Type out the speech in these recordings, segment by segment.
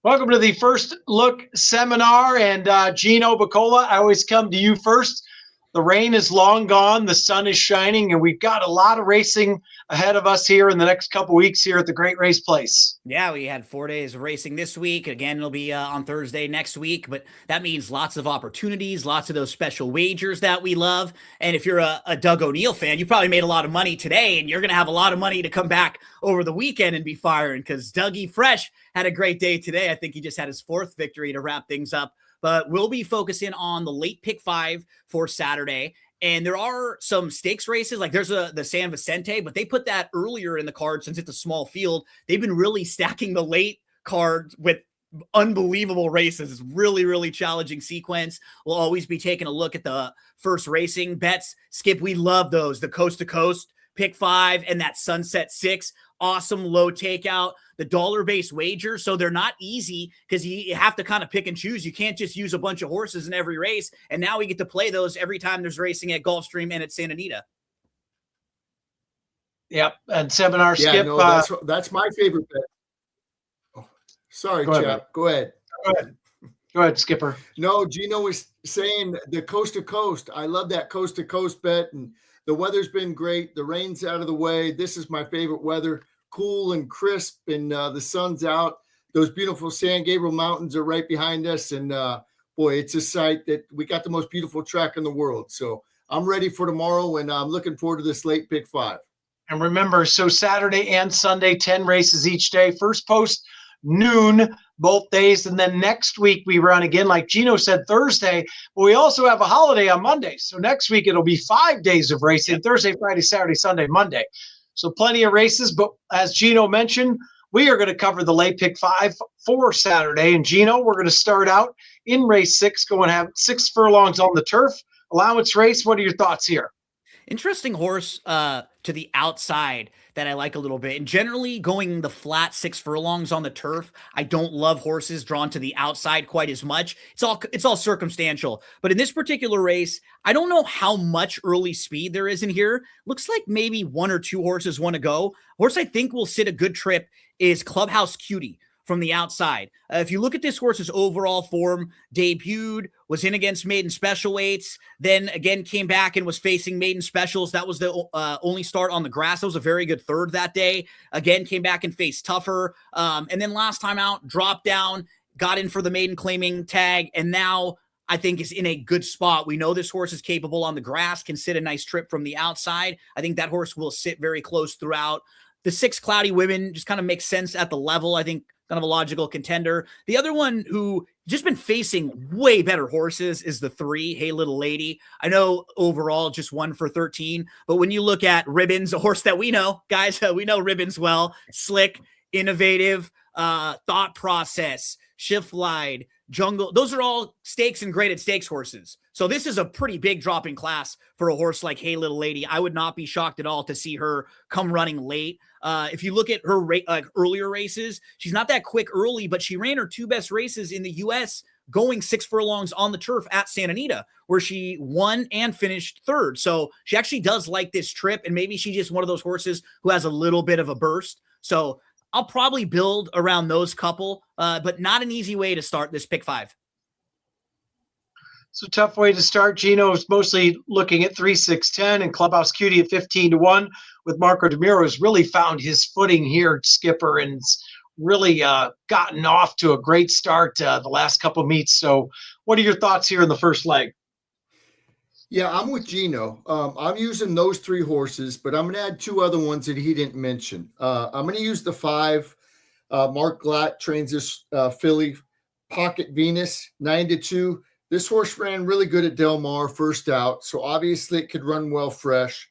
Welcome to the First Look Seminar. And Gino Bacola, I always come to you first. The rain is long gone. The sun is shining, and we've got a lot of racing ahead of us here in the next couple weeks here at the Great Race Place. Yeah, we had 4 days of racing this week. Again, it'll be on Thursday next week, but that means lots of opportunities, lots of those special wagers that we love. And if you're a Doug O'Neill fan, you probably made a lot of money today, and you're going to have a lot of money to come back over the weekend and be firing because Dougie Fresh had a great day today. I think he just had his 4th victory to wrap things up. But we'll be focusing on the late pick 5 for Saturday. And there are some stakes races, like there's the San Vicente, but they put that earlier in the card since it's a small field. They've been really stacking the late card with unbelievable races. It's really, really challenging sequence. We'll always be taking a look at the first racing bets. Skip, we love those. The Coast to Coast pick 5 and that Sunset 6. Awesome low takeout, the dollar-based wager. So they're not easy because you have to kind of pick and choose. You can't just use a bunch of horses in every race. And now we get to play those every time there's racing at Gulfstream and at Santa Anita. Yep. And seminar yeah, Skip. No, that's my favorite bet. Oh, sorry, Chap. Go ahead. Go ahead, Skipper. No, Gino was saying the Coast to Coast. I love that Coast to Coast bet. And the weather's been great. The rain's out of the way. This is my favorite weather. Cool and crisp, and the sun's out. Those beautiful San Gabriel Mountains are right behind us, and boy, it's a sight that we got the most beautiful track in the world. So I'm ready for tomorrow, and I'm looking forward to this late pick 5. And remember, so Saturday and Sunday, 10 races each day. First post noon both days, and then next week we run again, like Gino said, Thursday. But we also have a holiday on Monday, so next week it'll be 5 days of racing: Thursday, Friday, Saturday, Sunday, Monday. So plenty of races, but as Gino mentioned, we are going to cover the late pick 5 for Saturday. And Gino, we're going to start out in race 6, going to have 6 furlongs on the turf. Allowance race, what are your thoughts here? Interesting horse to the outside that I like a little bit. And generally going the flat 6 furlongs on the turf, I don't love horses drawn to the outside quite as much. It's all circumstantial. But in this particular race, I don't know how much early speed there is in here. Looks like maybe 1 or 2 horses want to go. Horse I think will sit a good trip is Clubhouse Cutie from the outside. If you look at this horse's overall form, debuted, was in against maiden special weights, then again came back and was facing maiden specials. That was the only start on the grass. That was a very good third that day. Again, came back and faced tougher. And then last time out, dropped down, got in for the maiden claiming tag, and now I think is in a good spot. We know this horse is capable on the grass, can sit a nice trip from the outside. I think that horse will sit very close throughout. The 6 Cloudy Women just kind of makes sense at the level. I think kind of a logical contender. The other one who just been facing way better horses is the 3, Hey Little Lady. I know overall just 1 for 13, but when you look at Ribbons, a horse that we know, guys, we know Ribbons well, slick, innovative, thought process, shift glide, jungle. Those are all stakes and graded stakes horses. So this is a pretty big drop in class for a horse like Hey Little Lady. I would not be shocked at all to see her come running late. If you look at her earlier races, she's not that quick early, but she ran her 2 best races in the U.S. going 6 furlongs on the turf at Santa Anita, where she won and finished 3rd. So she actually does like this trip, and maybe she's just one of those horses who has a little bit of a burst. So I'll probably build around those couple, but not an easy way to start this pick 5. So tough way to start. Gino is mostly looking at 3, 6, 10, and Clubhouse Cutie at 15-1. With Marco DeMiro has really found his footing here, Skipper, and really gotten off to a great start the last couple meets. So what are your thoughts here in the first leg? Yeah, I'm with Gino. I'm using those 3 horses, but I'm going to add 2 other ones that he didn't mention. I'm going to use the 5. Mark Glatt trains this filly, Pocket Venus, 9-2. This horse ran really good at Del Mar first out, so obviously it could run well fresh.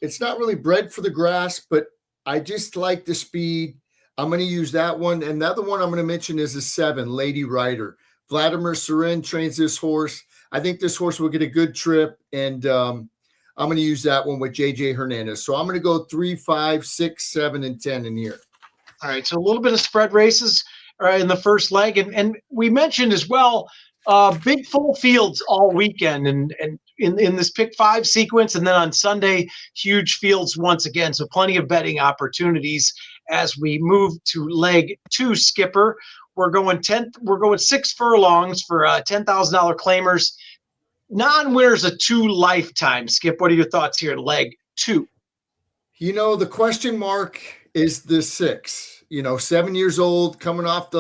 It's not really bred for the grass, but I just like the speed. I'm going to use that one. And the other one I'm going to mention is a 7, Lady Rider. Vladimir Surin trains this horse. I think this horse will get a good trip, and I'm going to use that one with JJ Hernandez. So I'm going to go 3, 5, 6, 7, and 10 in here. All right, so a little bit of spread races in the first leg. And we mentioned as well, big full fields all weekend and in this pick 5 sequence, and then on Sunday, huge fields once again. So plenty of betting opportunities as we move to leg 2, Skipper. We're going 10. We're going 6 furlongs for $10,000 claimers. Non-winners a 2 lifetime. Skip, what are your thoughts here? Leg 2. The question mark is the 6. 7 years old, coming off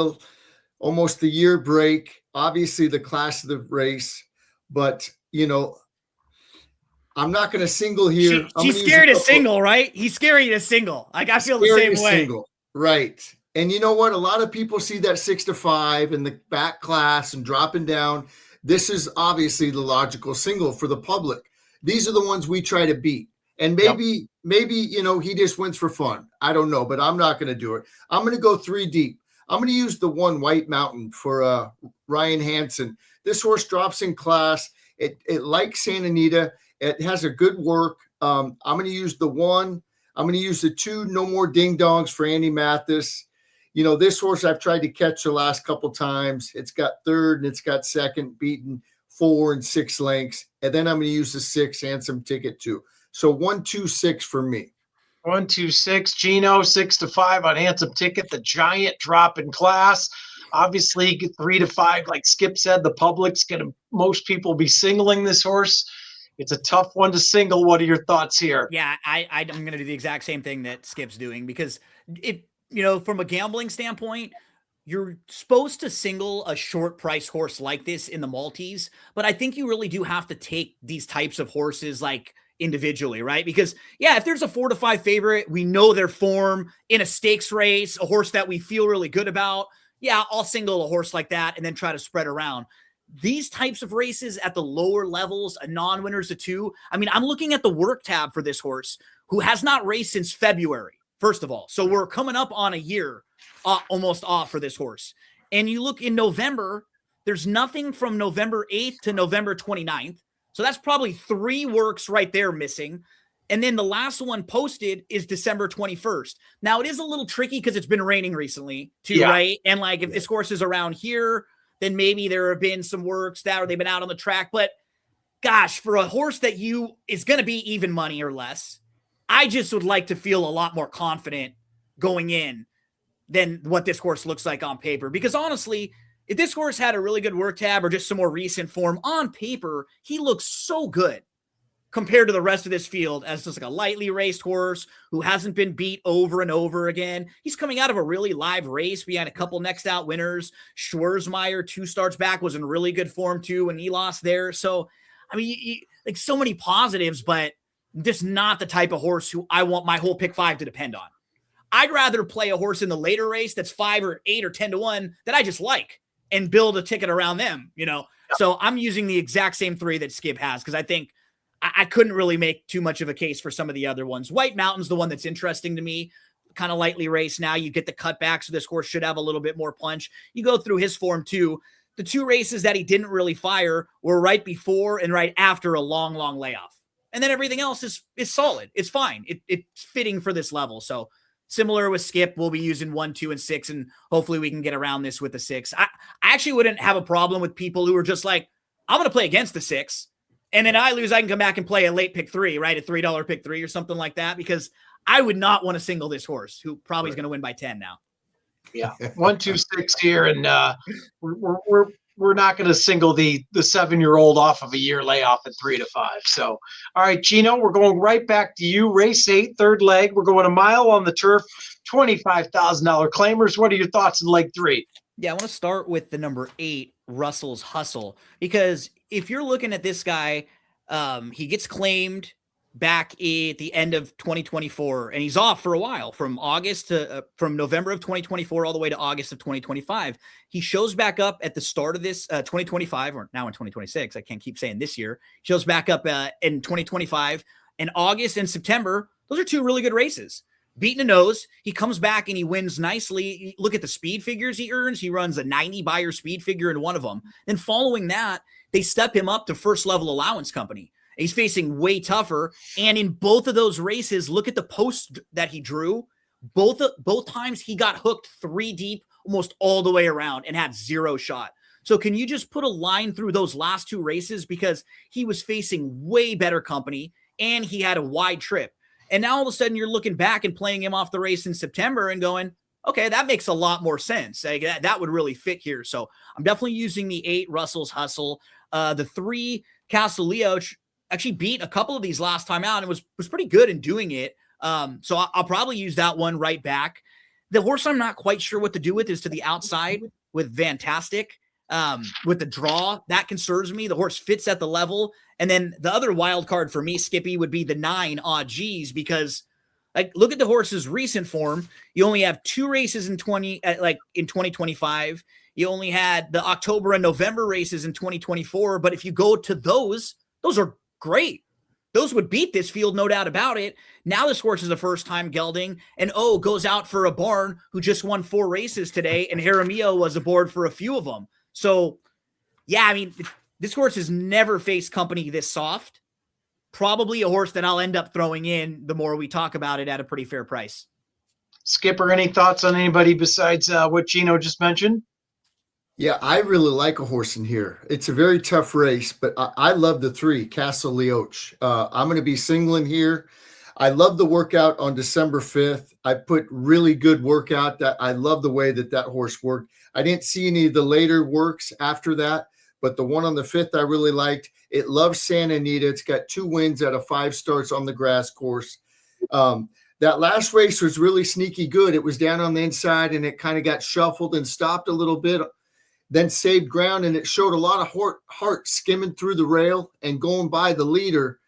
almost the year break. Obviously, the class of the race, but I'm not going to single here. She's scared to single, right? He's scary to single. Like I feel the same way. Single. Right. And you know what? A lot of people see that 6 to 5 in the back class and dropping down. This is obviously the logical single for the public. These are the ones we try to beat. And maybe, he just wins for fun. I don't know, but I'm not going to do it. I'm going to go 3 deep. I'm going to use the 1 White Mountain for Ryan Hansen. This horse drops in class. It likes Santa Anita. It has a good work. I'm going to use the 1. I'm going to use the 2 No More Ding Dongs for Andy Mathis. This horse I've tried to catch the last couple times. It's got 3rd and it's got 2nd, beaten 4 and 6 lengths. And then I'm going to use the 6 Handsome Ticket too. So 1, 2, 6 for me. 1, 2, 6. Gino 6 to 5 on Handsome Ticket. The giant drop in class. Obviously, 3 to 5, like Skip said, the public's going to, most people be singling this horse. It's a tough one to single. What are your thoughts here? Yeah, I'm going to do the exact same thing that Skip's doing because from a gambling standpoint, you're supposed to single a short price horse like this in the multis, but I think you really do have to take these types of horses like individually, right? Because if there's a 4 to 5 favorite, we know their form in a stakes race, a horse that we feel really good about. Yeah, I'll single a horse like that and then try to spread around. These types of races at the lower levels, a non-winner's a 2. I mean, I'm looking at the work tab for this horse who has not raced since February, first of all. So we're coming up on a year almost off for this horse. And you look in November, there's nothing from November 8th to November 29th. So that's probably 3 works right there missing. And then the last one posted is December 21st. Now it is a little tricky because it's been raining recently too, right? And like if this horse is around here, then maybe there have been some works that or they've been out on the track. But gosh, for a horse that is going to be even money or less, I just would like to feel a lot more confident going in than what this horse looks like on paper. Because honestly, if this horse had a really good work tab or just some more recent form on paper, he looks so good compared to the rest of this field as just like a lightly raced horse who hasn't been beat over and over again. He's coming out of a really live race. We had a couple next out winners. Schwarzmeier, 2 starts back, was in really good form too when he lost there. So, I mean, like so many positives, but just not the type of horse who I want my whole pick 5 to depend on. I'd rather play a horse in the later race that's 5 or 8 or 10 to 1 that I just like and build a ticket around them, So I'm using the exact same 3 that Skip has because I think I couldn't really make too much of a case for some of the other ones. White Mountain's the one that's interesting to me. Kind of lightly raced now. You get the cutback, so this horse should have a little bit more punch. You go through his form too. The 2 races that he didn't really fire were right before and right after a long, long layoff. And then everything else is solid. It's fine. It's fitting for this level. So similar with Skip, we'll be using 1, 2, and 6, and hopefully we can get around this with the 6. I actually wouldn't have a problem with people who are just like, I'm going to play against the 6. And then I lose, I can come back and play a late pick 3, right? A $3 pick 3 or something like that, because I would not want to single this horse who probably is going to win by 10 now. Yeah. 1, 2, 6 here. And we're not going to single the 7-year-old off of a year layoff at 3 to 5. So, all right, Gino, we're going right back to you. Race 8, 3rd leg. We're going a mile on the turf, $25,000 claimers. What are your thoughts in leg 3? Yeah, I want to start with the number 8, Russell's Hustle, because if you're looking at this guy, he gets claimed back at the end of 2024, and he's off for a while from November of 2024 all the way to August of 2025. He shows back up at the start of this 2025, or now in 2026. I can't keep saying this year. Shows back up in 2025, and August and September. Those are 2 really good races. Beating a nose, he comes back and he wins nicely. Look at the speed figures he earns. He runs a 90 buyer speed figure in one of them. Then following that, they step him up to first level allowance company. He's facing way tougher. And in both of those races, look at the post that he drew. Both times he got hooked 3 deep, almost all the way around, and had 0 shot. So can you just put a line through those last 2 races, because he was facing way better company and he had a wide trip. And now all of a sudden you're looking back and playing him off the race in September and going, okay, that makes a lot more sense. Like, that would really fit here. So I'm definitely using the 8 Russell's Hustle. The 3 Castle Leoch actually beat a couple of these last time out and was pretty good in doing it. So I'll probably use that one right back. The horse I'm not quite sure what to do with is to the outside with Fantastic. With the draw, that concerns me. The horse fits at the level. And then the other wild card for me, Skippy, would be the 9 Odd G's, because like, look at the horse's recent form. You only have 2 races in 2025. You only had the October and November races in 2024. But if you go to those are great. Those would beat this field, no doubt about it. Now this horse is a first-time gelding, and goes out for a barn who just won 4 races today, and Jaramillo was aboard for a few of them. So, yeah, I mean, this horse has never faced company this soft. Probably a horse that I'll end up throwing in the more we talk about it at a pretty fair price. Skipper, any thoughts on anybody besides what Gino just mentioned? Yeah, I really like a horse in here. It's a very tough race, but I love the 3, Castle Leoch. I'm going to be singling here. I love the workout on December 5th. I put really good workout. That I love the way that horse worked. I didn't see any of the later works after that, but the one on the 5th I really liked. It loves Santa Anita. It's got 2 wins out of 5 starts on the grass course. That last race was really sneaky good. It was down on the inside, and it kind of got shuffled and stopped a little bit, then saved ground, and it showed a lot of heart skimming through the rail and going by the leader,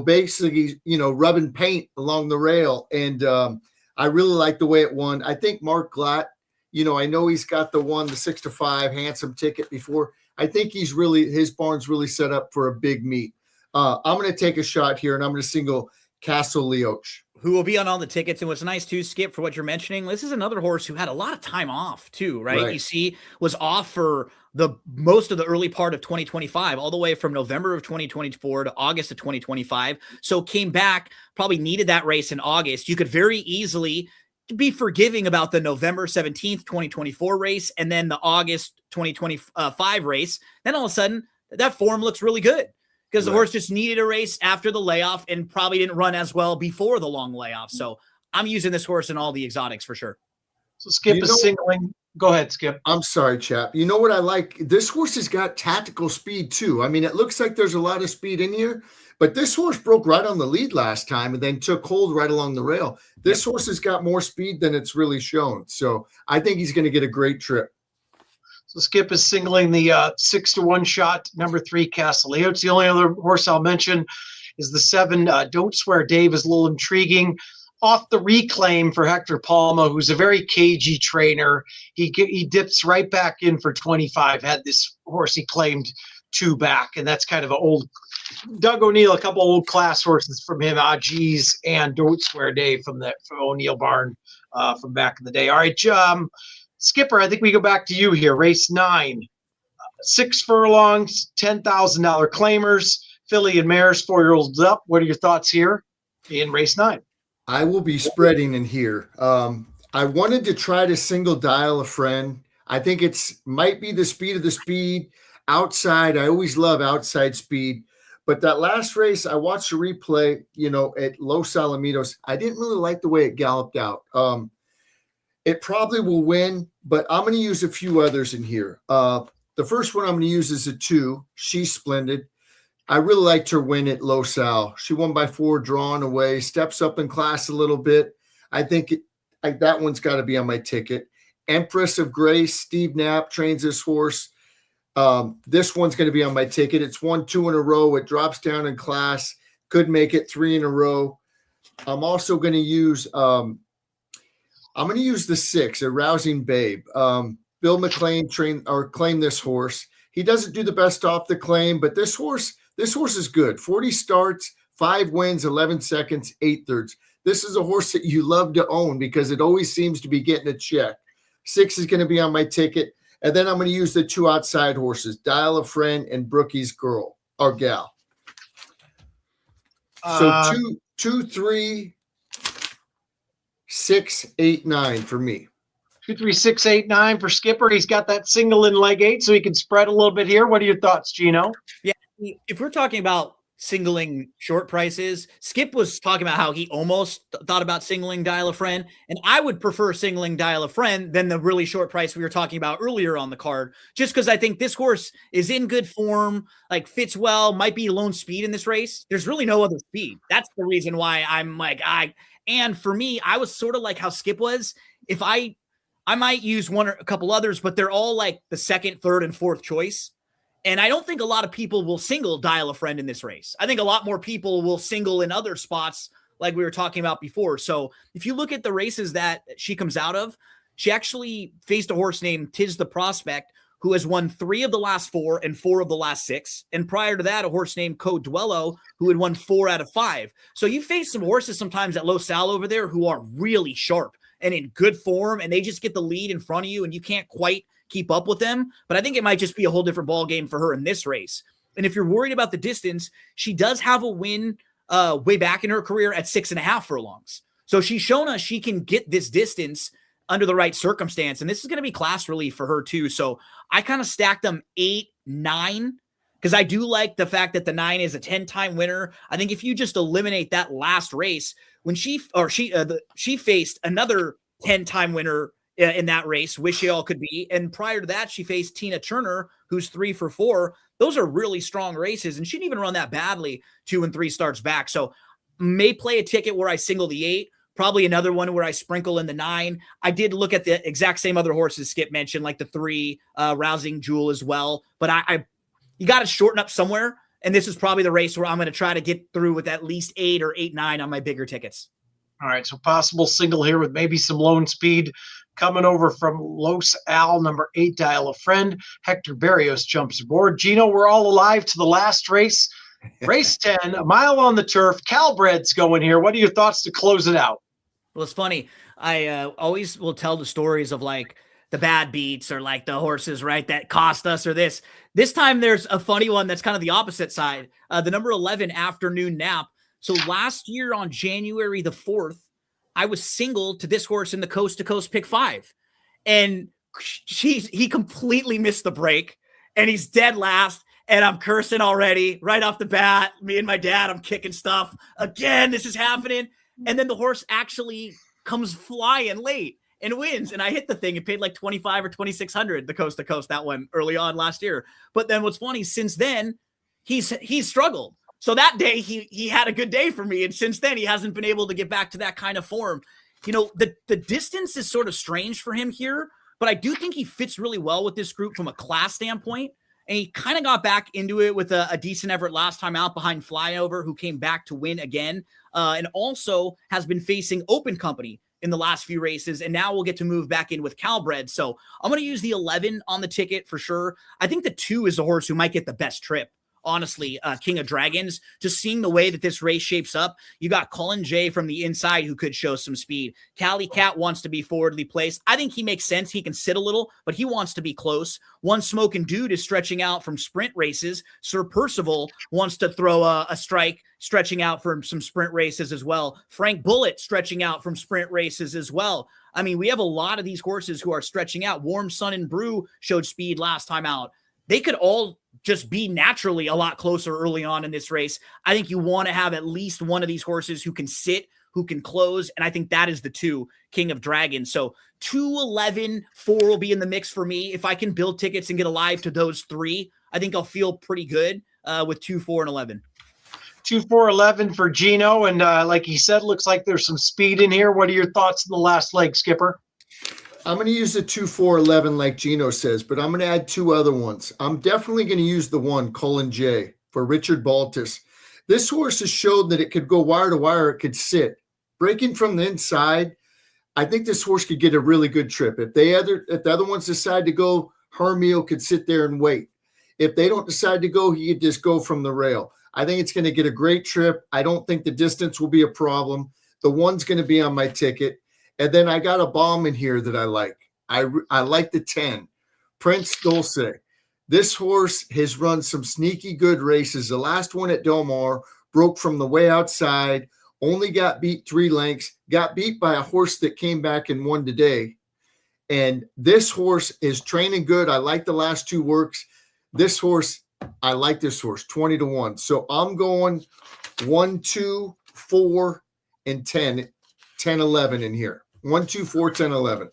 basically, rubbing paint along the rail. And I really like the way it won. I think Mark Glatt, I know he's got the 6-5 handsome ticket before. I think his barn's really set up for a big meet. I'm going to take a shot here, and I'm going to single Castle Leoch, who will be on all the tickets. And what's nice too, Skip, for what you're mentioning, this is another horse who had a lot of time off too, right? You see, was off for the most of the early part of 2025, all the way from November of 2024 to August of 2025. So came back, probably needed that race in August. You could very easily be forgiving about the November 17th, 2024 race, and then the August 2025 race. Then all of a sudden, that form looks really good, because the horse just needed a race after the layoff and probably didn't run as well before the long layoff. So I'm using this horse in all the exotics for sure. So Skip is singling. Go ahead, Skip. I'm sorry, chap. You know what I like? This horse has got tactical speed too. I mean, it looks like there's a lot of speed in here, but this horse broke right on the lead last time and then took hold right along the rail. This horse has got more speed than it's really shown. So I think he's going to get a great trip. So Skip is singling the 6-1 shot, number 3, Castle Leoch. The only other horse I'll mention is the 7, Don't Swear Dave, is a little intriguing. Off the reclaim for Hector Palma, who's a very cagey trainer. He dips right back in for 25. Had this horse he claimed 2 back, and that's kind of an old Doug O'Neill, a couple old class horses from him, Geez, and Don't Swear Dave from O'Neill barn from back in the day. All right, Skipper, I think we go back to you here. Race 9, 6 furlongs, $10,000 claimers, filly and mares, 4-year-olds up. What are your thoughts here in race 9? I will be spreading in here. I wanted to try to single Dial a Friend. I think might be the speed of the speed outside. I always love outside speed. But that last race, I watched a replay, at Los Alamitos. I didn't really like the way it galloped out. It probably will win, but I'm going to use a few others in here. The first one I'm going to use is a 2. She's Splendid. I really liked her win at Los Al. She won by 4, drawn away, steps up in class a little bit. I think that one's got to be on my ticket. Empress of Grace, Steve Knapp trains this horse. This one's going to be on my ticket. It's won 2 in a row. It drops down in class. Could make it 3 in a row. I'm also going to use the 6, A Rousing Babe. Bill McLean claimed this horse. He doesn't do the best off the claim, but this horse is good. 40 starts, 5 wins, 11 seconds, 8/3. This is a horse that you love to own because it always seems to be getting a check. 6 is going to be on my ticket. And then I'm going to use the 2 outside horses, Dial a Friend and Brookie's Girl or Gal. So 2, 3, 6, 8, 9 for me. 2, 3, 6, 8, 9 for Skipper. He's got that single in leg 8, so he can spread a little bit here. What are your thoughts, Gino? Yeah, if we're talking about singling short prices. Skip was talking about how he almost thought about singling Dial a Friend, and I would prefer singling Dial a Friend than the really short price we were talking about earlier on the card, just because I think this horse is in good form, like fits well, might be lone speed in this race. There's really no other speed. That's the reason why I'm like, and for me, I was sort of like how Skip was. If I might use one or a couple others, but they're all like the second, third, and fourth choice. And I don't think a lot of people will single Dial a Friend in this race. I think a lot more people will single in other spots like we were talking about before. So if you look at the races that she comes out of, she actually faced a horse named Tis the Prospect, who has won 3 of the last 4 and 4 of the last 6. And prior to that, a horse named Code Duello, who had won 4 out of 5. So you face some horses sometimes at Los Al over there who are really sharp and in good form, and they just get the lead in front of you, and you can't quite keep up with them. But I think it might just be a whole different ball game for her in this race. And if you're worried about the distance, she does have a win way back in her career at 6.5 furlongs. So she's shown us she can get this distance under the right circumstance. And this is going to be class relief for her too. So I kind of stacked them 8, 9, because I do like the fact that the 9 is a 10-time winner. I think if you just eliminate that last race, when she faced another 10-time winner in that race, Wish You All Could Be. And prior to that, she faced Tina Turner, who's 3 for 4. Those are really strong races, and she didn't even run that badly 2 and 3 starts back. So may play a ticket where I single the 8, probably another one where I sprinkle in the 9. I did look at the exact same other horses Skip mentioned, like the 3, Rousing Jewel as well. But you got to shorten up somewhere, and this is probably the race where I'm going to try to get through with at least 8 or 8, 9 on my bigger tickets. All right, so possible single here with maybe some lone speed. Coming over from Los Al, number 8, Dial a Friend. Hector Barrios jumps aboard. Gino, we're all alive to the last race. Race 10, a mile on the turf. Calbred's going here. What are your thoughts to close it out? Well, it's funny. I always will tell the stories of like the bad beats or like the horses, right, that cost us or this. This time there's a funny one that's kind of the opposite side. The number 11, Afternoon Nap. So last year on January the 4th, I was single to this horse in the Coast to Coast Pick 5. And he completely missed the break. And he's dead last. And I'm cursing already right off the bat. Me and my dad, I'm kicking stuff. Again, this is happening. And then the horse actually comes flying late and wins. And I hit the thing. It paid like 25 or 2,600, the Coast to Coast, that one early on last year. But then what's funny, since then, he's struggled. So that day he had a good day for me. And since then he hasn't been able to get back to that kind of form. You know, the distance is sort of strange for him here, but I do think he fits really well with this group from a class standpoint. And he kind of got back into it with a decent effort last time out behind Flyover, who came back to win again. And also has been facing Open Company in the last few races. And now we'll get to move back in with Calbred. So I'm going to use the 11 on the ticket for sure. I think the 2 is the horse who might get the best trip. Honestly, King of Dragons, just seeing the way that this race shapes up, you got Cullen J from the inside who could show some speed. Cali Cat wants to be forwardly placed. I think he makes sense. He can sit a little, but he wants to be close. One Smoking Dude is stretching out from sprint races. Sir Percival wants to throw a strike, stretching out from some sprint races as well. Frank Bullet stretching out from sprint races as well. I mean, we have a lot of these horses who are stretching out. Warm Sun and Brew showed speed last time out. They could all just be naturally a lot closer early on in this race. I think you want to have at least one of these horses who can sit, who can close, and I think that is the 2, King of Dragons. So 2, 11, 4 will be in the mix for me. If I can build tickets and get alive to those 3, I think I'll feel pretty good with 2, 4, and 11. 2, 4, 11 for Gino, and like he said, looks like there's some speed in here. What are your thoughts in the last leg, Skipper? I'm going to use the 2, 4, 11 like Gino says, but I'm going to add 2 other ones. I'm definitely going to use the 1, Cullen J, for Richard Baltus. This horse has showed that it could go wire to wire. It could sit. Breaking from the inside, I think this horse could get a really good trip. If the other ones decide to go, Hermio could sit there and wait. If they don't decide to go, he could just go from the rail. I think it's going to get a great trip. I don't think the distance will be a problem. The 1's going to be on my ticket. And then I got a bomb in here that I like. I like the 10, Prince Dulce. This horse has run some sneaky good races. The last one at Del Mar broke from the way outside, only got beat 3 lengths, got beat by a horse that came back and won today. And this horse is training good. I like the last 2 works. This horse, I like this horse, 20-1. So I'm going 1, 2, 4, and 10, 10, 11 in here. 1, 2, 4, 10, 11.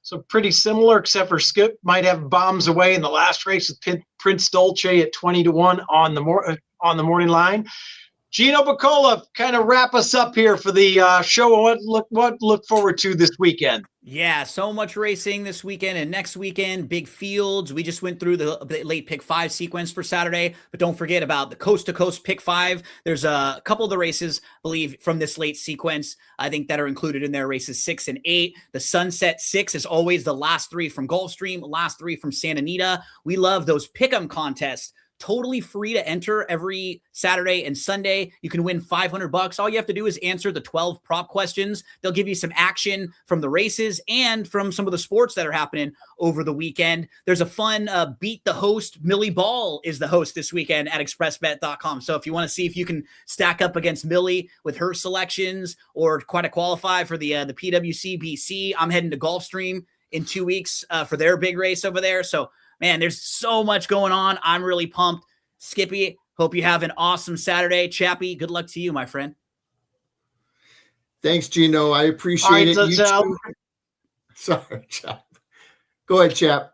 So pretty similar, except for Skip might have bombs away in the last race with Prince Dolce at 20-1 on the morning line. Gino Bacola, kind of wrap us up here for the show. What look forward to this weekend? Yeah, so much racing this weekend and next weekend, big fields. We just went through the late pick 5 sequence for Saturday, but don't forget about the coast to coast pick 5. There's a couple of the races, I believe, from this late sequence, I think, that are included in there, races 6 and 8. The Sunset 6 is always the last 3 from Gulfstream, last 3 from Santa Anita. We love those pick'em contests. Totally free to enter every Saturday and Sunday. You can win $500. All you have to do is answer the 12 prop questions. They'll give you some action from the races and from some of the sports that are happening over the weekend. There's a fun beat the host. Millie Ball is the host this weekend at expressbet.com. So if you want to see if you can stack up against Millie with her selections or quite to qualify for the PWC BC, I'm heading to Gulfstream in 2 weeks for their big race over there. So man, there's so much going on. I'm really pumped. Skippy, hope you have an awesome Saturday. Chappie, good luck to you, my friend. Thanks, Gino. I appreciate it. Sorry, Chap. Go ahead, Chap.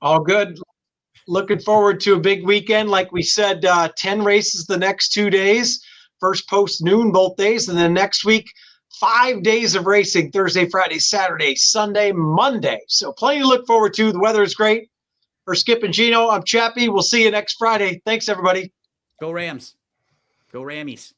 All good. Looking forward to a big weekend. Like we said, 10 races the next 2 days. First post noon both days. And then next week, 5 days of racing, Thursday, Friday, Saturday, Sunday, Monday. So plenty to look forward to. The weather is great. For Skip and Gino, I'm Chappie. We'll see you next Friday. Thanks, everybody. Go Rams. Go Rammies.